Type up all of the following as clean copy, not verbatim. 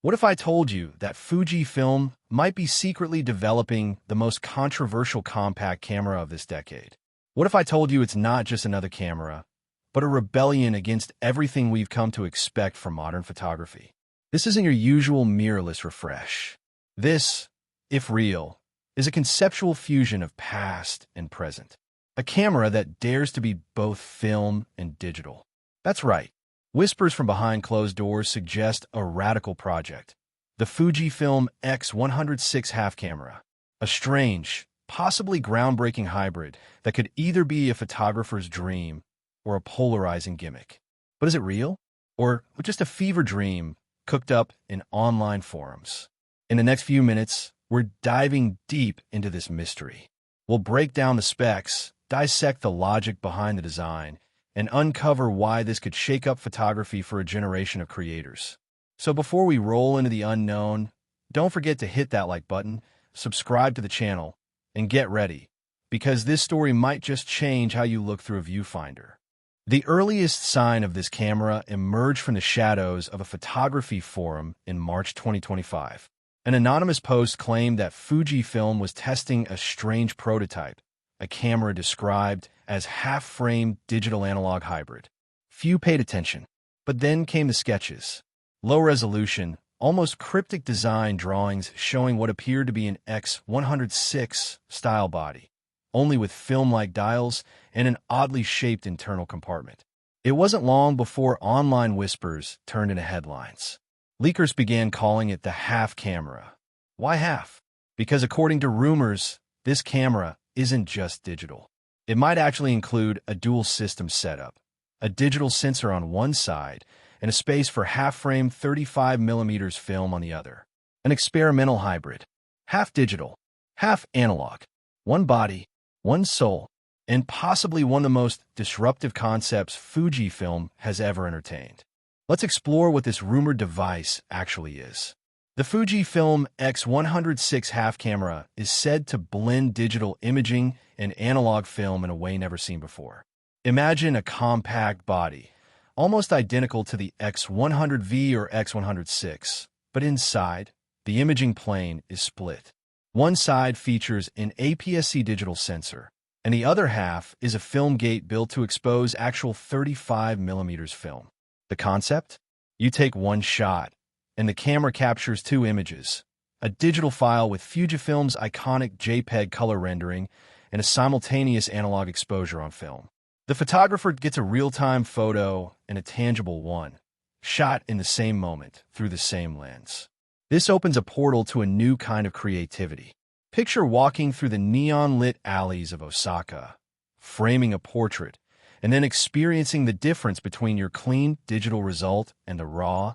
What if I told you that Fujifilm might be secretly developing the most controversial compact camera of this decade? What if I told you it's not just another camera, but a rebellion against everything we've come to expect from modern photography? This isn't your usual mirrorless refresh. This, if real, is a conceptual fusion of past and present. A camera that dares to be both film and digital. That's right. Whispers from behind closed doors suggest a radical project. The Fujifilm X100VI Half Camera. A strange, possibly groundbreaking hybrid that could either be a photographer's dream or a polarizing gimmick. But is it real? Or just a fever dream cooked up in online forums? In the next few minutes, we're diving deep into this mystery. We'll break down the specs, dissect the logic behind the design, and uncover why this could shake up photography for a generation of creators. So before we roll into the unknown, don't forget to hit that like button, subscribe to the channel, and get ready, because this story might just change how you look through a viewfinder. The earliest sign of this camera emerged from the shadows of a photography forum in March 2025. An anonymous post claimed that Fujifilm was testing a strange prototype, a camera described as half-frame digital-analog hybrid. Few paid attention, but then came the sketches. Low-resolution, almost cryptic design drawings showing what appeared to be an X100VI style body, only with film-like dials and an oddly shaped internal compartment. It wasn't long before online whispers turned into headlines. Leakers began calling it the half camera. Why half? Because according to rumors, this camera isn't just digital. It might actually include a dual system setup, a digital sensor on one side, and a space for half-frame 35mm film on the other. An experimental hybrid. Half digital, half analog. One body, one soul, and possibly one of the most disruptive concepts Fujifilm has ever entertained. Let's explore what this rumored device actually is. The Fujifilm X100VI Half Camera is said to blend digital imaging and analog film in a way never seen before. Imagine a compact body, almost identical to the X100V or X100VI, but inside, the imaging plane is split. One side features an APS-C digital sensor, and the other half is a film gate built to expose actual 35mm film. The concept? You take one shot, and the camera captures two images, a digital file with Fujifilm's iconic JPEG color rendering and a simultaneous analog exposure on film. The photographer gets a real-time photo and a tangible one, shot in the same moment through the same lens. This opens a portal to a new kind of creativity. Picture walking through the neon-lit alleys of Osaka, framing a portrait, and then experiencing the difference between your clean digital result and the raw,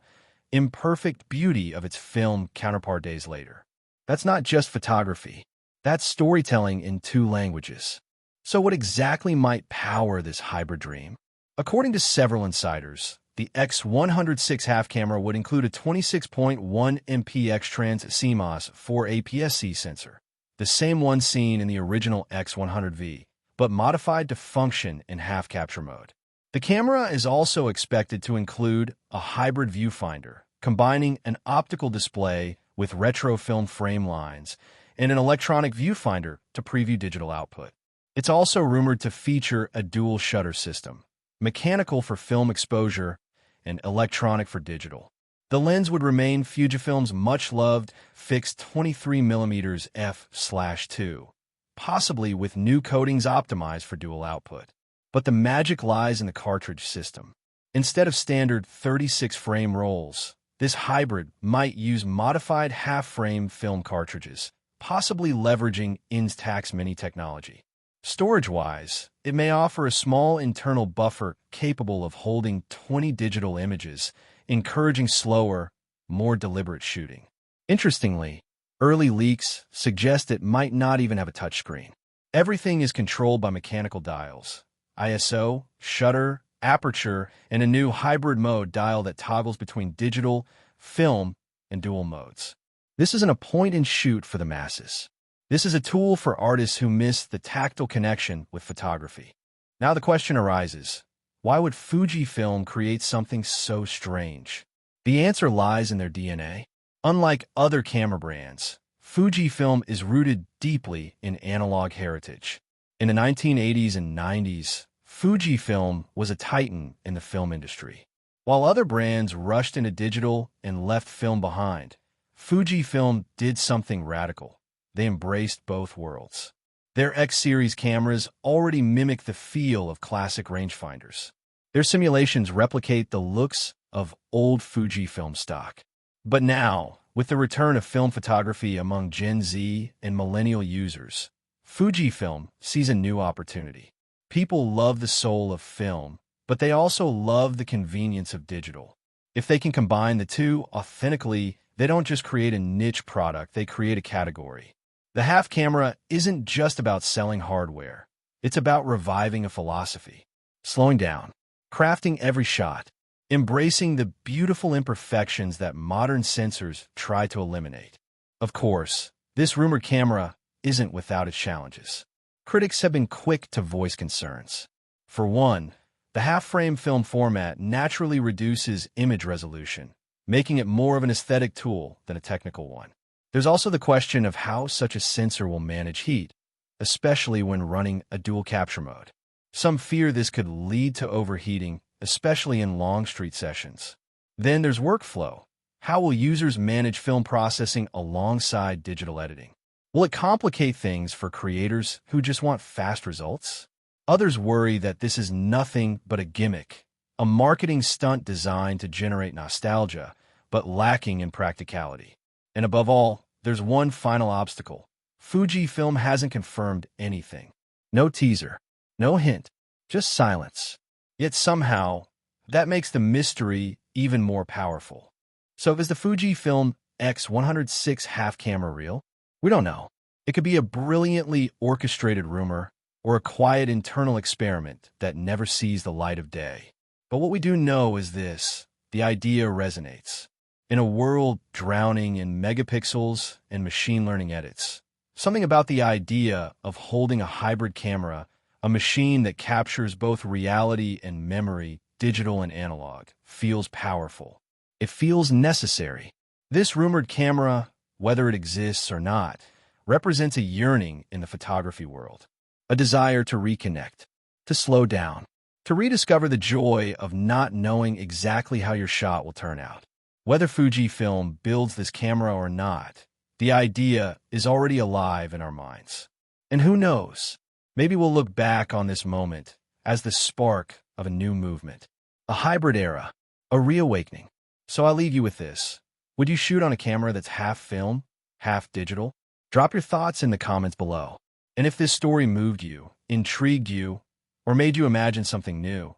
imperfect beauty of its film counterpart days later. That's not just photography. That's storytelling in two languages. So what exactly might power this hybrid dream? According to several insiders, the X100VI Half Camera would include a 26.1 MP X-Trans CMOS 4 APS-C sensor, the same one seen in the original X100V, but modified to function in half-capture mode. The camera is also expected to include a hybrid viewfinder, combining an optical display with retro film frame lines and an electronic viewfinder to preview digital output. It's also rumored to feature a dual shutter system, mechanical for film exposure and electronic for digital. The lens would remain Fujifilm's much-loved fixed 23mm f/2, possibly with new coatings optimized for dual output. But the magic lies in the cartridge system. Instead of standard 36-frame rolls, this hybrid might use modified half-frame film cartridges, possibly leveraging Instax Mini technology. Storage-wise, it may offer a small internal buffer capable of holding 20 digital images, encouraging slower, more deliberate shooting. Interestingly, early leaks suggest it might not even have a touchscreen. Everything is controlled by mechanical dials, ISO, shutter, aperture, and a new hybrid mode dial that toggles between digital, film, and dual modes. This isn't a point-and-shoot for the masses. This is a tool for artists who miss the tactile connection with photography. Now the question arises, why would Fujifilm create something so strange? The answer lies in their DNA. Unlike other camera brands, Fujifilm is rooted deeply in analog heritage. In the 1980s and 90s, Fujifilm was a titan in the film industry. While other brands rushed into digital and left film behind, Fujifilm did something radical. They embraced both worlds. Their X-series cameras already mimic the feel of classic rangefinders. Their simulations replicate the looks of old Fujifilm stock. But now, with the return of film photography among Gen Z and millennial users, Fujifilm sees a new opportunity. People love the soul of film, but they also love the convenience of digital. If they can combine the two authentically, they don't just create a niche product, they create a category. The half camera isn't just about selling hardware. It's about reviving a philosophy, slowing down, crafting every shot, embracing the beautiful imperfections that modern sensors try to eliminate. Of course, this rumored camera isn't without its challenges. Critics have been quick to voice concerns. For one, the half-frame film format naturally reduces image resolution, making it more of an aesthetic tool than a technical one. There's also the question of how such a sensor will manage heat, especially when running a dual capture mode. Some fear this could lead to overheating, especially in long street sessions. Then there's workflow. How will users manage film processing alongside digital editing? Will it complicate things for creators who just want fast results? Others worry that this is nothing but a gimmick, a marketing stunt designed to generate nostalgia, but lacking in practicality. And above all, there's one final obstacle. Fujifilm hasn't confirmed anything. No teaser, no hint, just silence. Yet somehow, that makes the mystery even more powerful. So is the Fujifilm X100VI Half Camera real? We don't know. It could be a brilliantly orchestrated rumor or a quiet internal experiment that never sees the light of day. But what we do know is this: the idea resonates. In a world drowning in megapixels and machine learning edits, something about the idea of holding a hybrid camera, a machine that captures both reality and memory, digital and analog, feels powerful. It feels necessary. This rumored camera, whether it exists or not, represents a yearning in the photography world, a desire to reconnect, to slow down, to rediscover the joy of not knowing exactly how your shot will turn out. Whether Fujifilm builds this camera or not, the idea is already alive in our minds. And who knows, maybe we'll look back on this moment as the spark of a new movement, a hybrid era, a reawakening. So I'll leave you with this. Would you shoot on a camera that's half film, half digital? Drop your thoughts in the comments below. And if this story moved you, intrigued you, or made you imagine something new,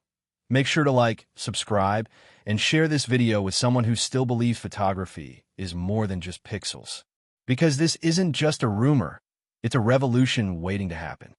make sure to like, subscribe, and share this video with someone who still believes photography is more than just pixels. Because this isn't just a rumor, it's a revolution waiting to happen.